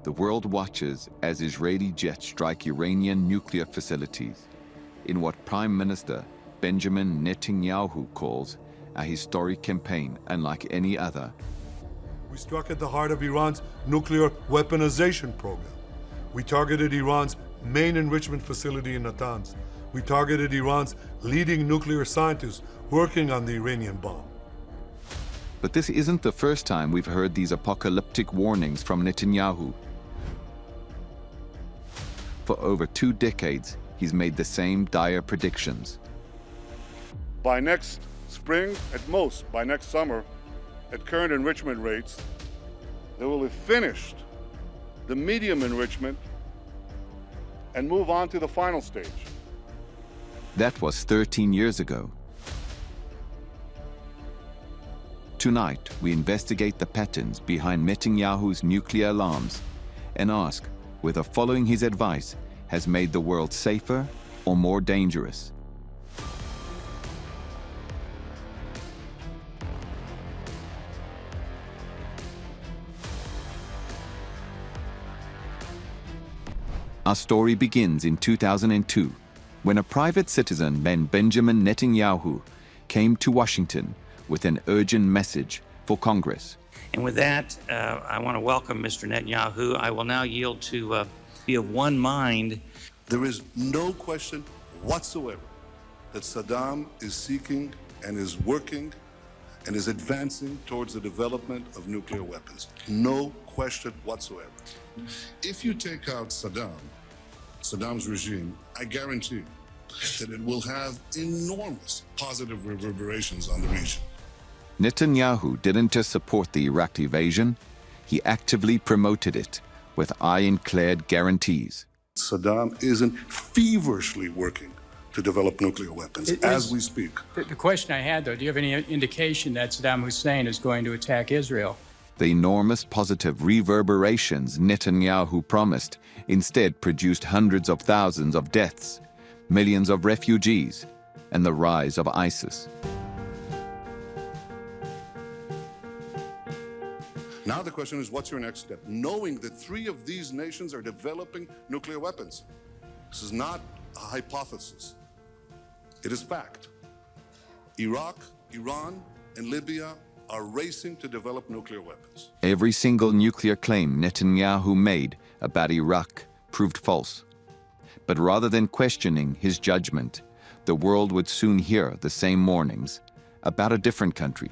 The world watches as Israeli jets strike Iranian nuclear facilities in what Prime Minister Benjamin Netanyahu calls a historic campaign unlike any other. We struck at the heart of Iran's nuclear weaponization program. We targeted Iran's main enrichment facility in Natanz. We targeted Iran's leading nuclear scientists working on the Iranian bomb. But this isn't the first time we've heard these apocalyptic warnings from Netanyahu. For over 2 decades, he's made the same dire predictions. By next spring, at most by next summer, at current enrichment rates, they will have finished the medium enrichment and move on to the final stage. That was 13 years ago. Tonight, we investigate the patterns behind Netanyahu's nuclear alarms and ask whether following his advice has made the world safer or more dangerous. Our story begins in 2002, when a private citizen named Benjamin Netanyahu came to Washington with an urgent message for Congress. And with that, I want to welcome Mr. Netanyahu. I will now yield to be of one mind. There is no question whatsoever that Saddam is seeking and is working and is advancing towards the development of nuclear weapons. No question whatsoever. If you take out Saddam's regime, I guarantee that it will have enormous positive reverberations on the region. Netanyahu didn't just support the Iraq invasion, he actively promoted it with ironclad guarantees. Saddam isn't feverishly working to develop nuclear weapons as we speak. The question I had, though, do you have any indication that Saddam Hussein is going to attack Israel? The enormous positive reverberations Netanyahu promised instead produced hundreds of thousands of deaths, millions of refugees, and the rise of ISIS. Now the question is, what's your next step? Knowing that 3 of these nations are developing nuclear weapons. This is not a hypothesis. It is fact. Iraq, Iran, and Libya are racing to develop nuclear weapons. Every single nuclear claim Netanyahu made about Iraq proved false. But rather than questioning his judgment, the world would soon hear the same warnings about a different country.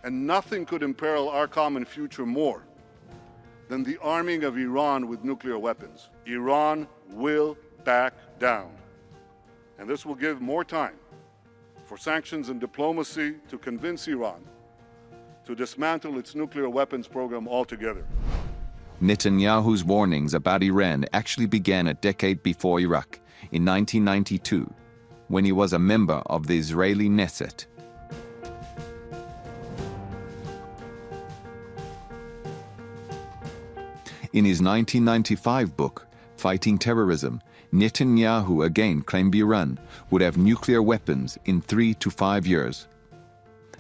And nothing could imperil our common future more than the arming of Iran with nuclear weapons. Iran will back down. And this will give more time for sanctions and diplomacy to convince Iran to dismantle its nuclear weapons program altogether. Netanyahu's warnings about Iran actually began a decade before Iraq, in 1992, when he was a member of the Israeli Knesset. In his 1995 book, Fighting Terrorism, Netanyahu again claimed Iran would have nuclear weapons in 3 to 5 years.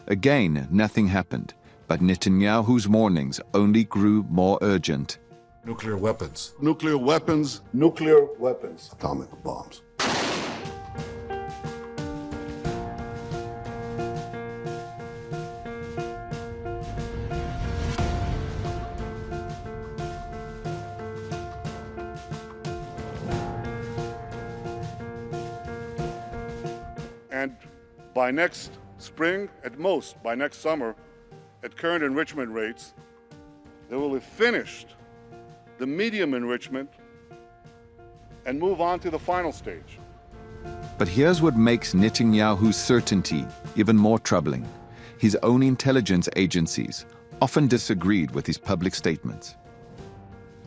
Again, nothing happened, but Netanyahu's warnings only grew more urgent. Nuclear weapons. Nuclear weapons. Nuclear weapons. Atomic bombs. And by next spring, at most by next summer, at current enrichment rates, they will have finished the medium enrichment and move on to the final stage. But here's what makes Netanyahu's certainty even more troubling. His own intelligence agencies often disagreed with his public statements.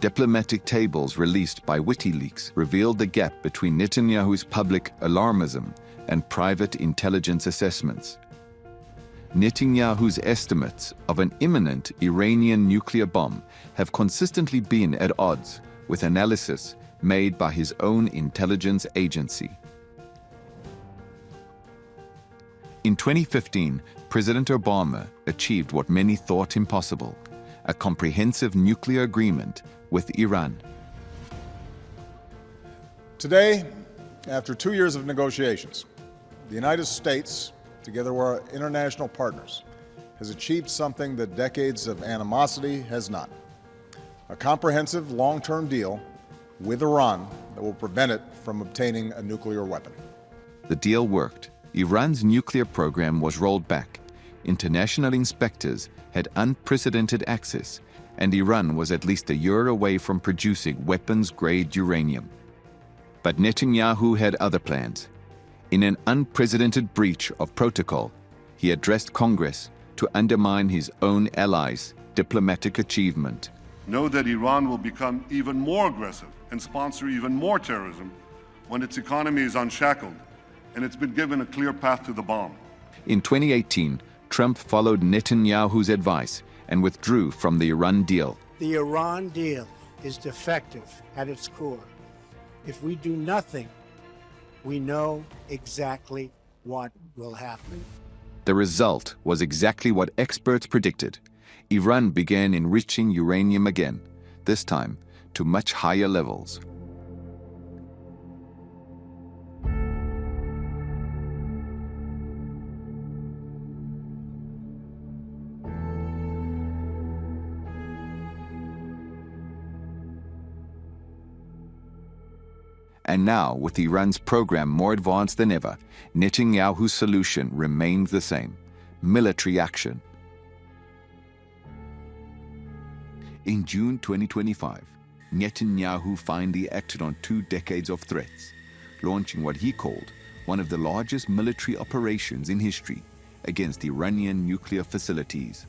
Diplomatic tables released by WikiLeaks revealed the gap between Netanyahu's public alarmism and private intelligence assessments. Netanyahu's estimates of an imminent Iranian nuclear bomb have consistently been at odds with analysis made by his own intelligence agency. In 2015, President Obama achieved what many thought impossible: a comprehensive nuclear agreement with Iran. Today, after 2 years of negotiations, the United States, together with our international partners, has achieved something that decades of animosity has not: a comprehensive long-term deal with Iran that will prevent it from obtaining a nuclear weapon. The deal worked. Iran's nuclear program was rolled back. International inspectors had unprecedented access, and Iran was at least a year away from producing weapons-grade uranium. But Netanyahu had other plans. In an unprecedented breach of protocol, he addressed Congress to undermine his own allies' diplomatic achievement. Know that Iran will become even more aggressive and sponsor even more terrorism when its economy is unshackled and it's been given a clear path to the bomb. In 2018, Trump followed Netanyahu's advice and withdrew from the Iran deal. The Iran deal is defective at its core. If we do nothing, we know exactly what will happen. The result was exactly what experts predicted. Iran began enriching uranium again, this time to much higher levels. And now, with Iran's program more advanced than ever, Netanyahu's solution remained the same: military action. In June 2025, Netanyahu finally acted on 2 decades of threats, launching what he called one of the largest military operations in history against Iranian nuclear facilities.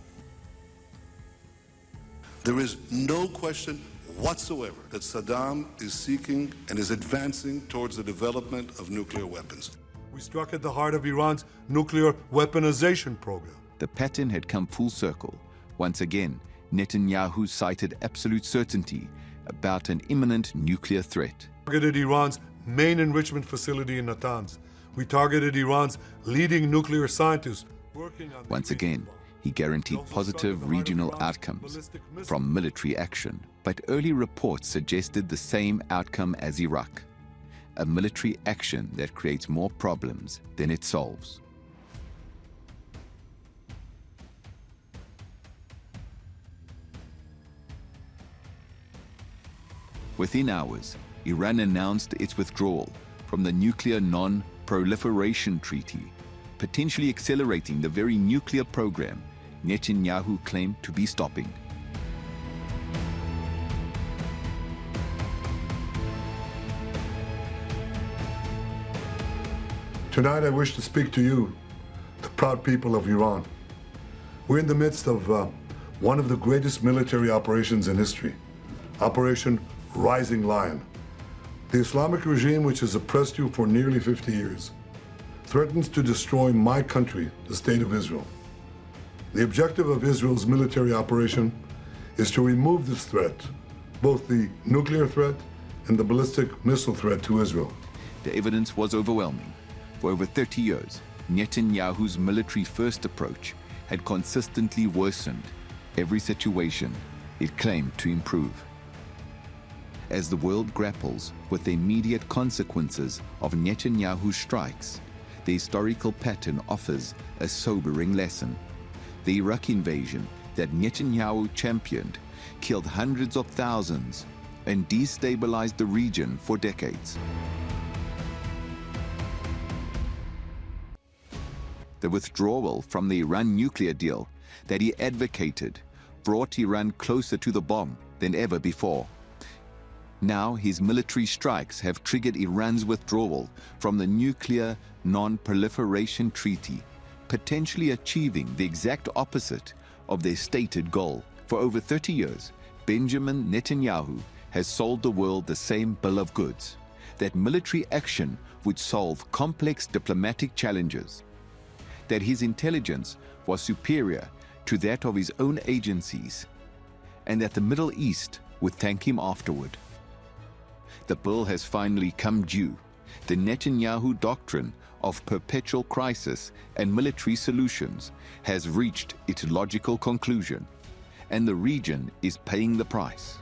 There is no question whatsoever that Saddam is seeking and is advancing towards the development of nuclear weapons. We struck at the heart of Iran's nuclear weaponization program. The pattern had come full circle. Once again, Netanyahu cited absolute certainty about an imminent nuclear threat. We targeted Iran's main enrichment facility in Natanz. We targeted Iran's leading nuclear scientists working on the Once Egyptian again, bomb. he guaranteed positive regional outcomes from military action. But early reports suggested the same outcome as Iraq: a military action that creates more problems than it solves. Within hours, Iran announced its withdrawal from the Nuclear Non-Proliferation Treaty, potentially accelerating the very nuclear program Netanyahu claimed to be stopping. Tonight I wish to speak to you, the proud people of Iran. We're in the midst of one of the greatest military operations in history, Operation Rising Lion. The Islamic regime, which has oppressed you for nearly 50 years, threatens to destroy my country, the State of Israel. The objective of Israel's military operation is to remove this threat, both the nuclear threat and the ballistic missile threat to Israel. The evidence was overwhelming. For over 30 years, Netanyahu's military-first approach had consistently worsened every situation it claimed to improve. As the world grapples with the immediate consequences of Netanyahu's strikes, the historical pattern offers a sobering lesson. The Iraq invasion that Netanyahu championed killed hundreds of thousands and destabilized the region for decades. The withdrawal from the Iran nuclear deal that he advocated brought Iran closer to the bomb than ever before. Now his military strikes have triggered Iran's withdrawal from the Nuclear Non-Proliferation Treaty, potentially achieving the exact opposite of their stated goal. For over 30 years, Benjamin Netanyahu has sold the world the same bill of goods, that military action would solve complex diplomatic challenges, that his intelligence was superior to that of his own agencies, and that the Middle East would thank him afterward. The bill has finally come due. The Netanyahu doctrine of perpetual crisis and military solutions has reached its logical conclusion, and the region is paying the price.